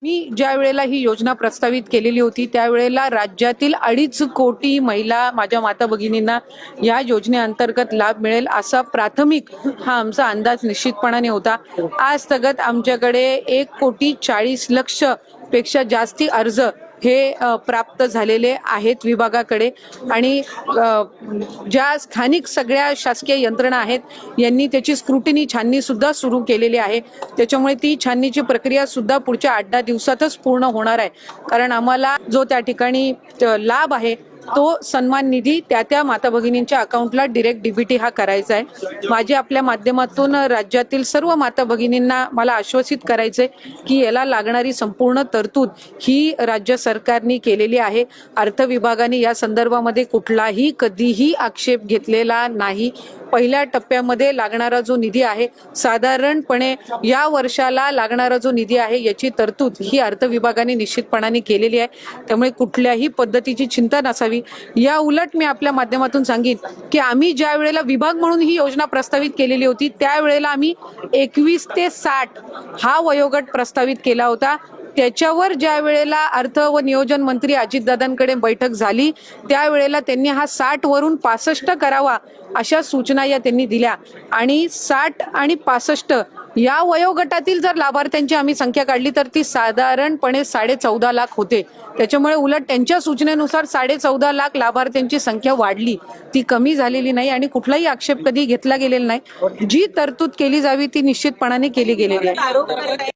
मी ज्या वेळेला ही योजना प्रस्तावित केलेली होती त्यावेळेला राज्यातील 2.5 कोटी महिला माझ्या माता भगिनींना या योजनेअंतर्गत लाभ मिळेल असा प्राथमिक हा आमचा अंदाज निश्चितपणाने होता। आज तगत आमच्याकडे 1,40,00,000 पेक्षा जास्ती अर्ज हे प्राप्त झालेले आहेत विभागाकडे आणि ज्या स्थानिक सगळ्या शासकीय यंत्रणा आहेत यांनी त्याची स्क्रुटिनी छाननी सुद्धा सुरू केलेली आहे। त्याच्यामुळे ती छाननीची प्रक्रिया सुद्धा पुढच्या 8-10 दिवसातच पूर्ण होणार आहे, कारण आम्हाला जो त्या ठिकाणी लाभ आहे तो सन्मान निधी त्या माता भगिनींच्या अकाउंटला डायरेक्ट डीबीटी हा करायचा आहे। माझे आपल्या माध्यमातून राज्यातील सर्व माता भगिनींना मला आश्वासित करायचे की याला लागणारी संपूर्ण तरतूद ही राज्य सरकारने केलेली आहे। अर्थ विभागाने या संदर्भामध्ये कुठलाही कधीही आक्षेप घेतलेला नाही। पहिल्या टप्प्यामध्ये लागणारा जो निधी आहे साधारणपणे या वर्षाला लागणारा जो निधी आहे याची तरतूद ही अर्थ विभागाने निश्चितपणाने केलेली आहे। त्यामुळे कुठल्याही पद्धतीची चिंता नसावी। या उलट मी आपल्या माध्यमातून सांगेन की आम्ही ज्या वेळेला विभाग म्हणून ही योजना प्रस्तावित केलेली होती त्यावेळेला आम्ही 21 ते 60 हा वयोगट प्रस्तावित केला होता। त्याच्यावर ज्या वेळेला अर्थ व नियोजन मंत्री अजितदादांकडे बैठक झाली त्यावेळेला त्यांनी हा 60 वरून 65 करावा अशा सूचना या त्यांनी दिल्या आणि 60 आणि 65 या वयोगटातील जर लाभार्थ्यांची आम्ही संख्या काढली तर ती साधारणपणे 14.5 लाख होते। त्याच्यामुळे उलट त्यांच्या सूचनेनुसार 14.5 लाख लाभार्थ्यांची संख्या वाढली, ती कमी झालेली नाही आणि कुठलाही आक्षेप कधी घेतला गेलेला नाही। जी तरतूद केली जावी ती निश्चितपणाने केली गेलेली आहे।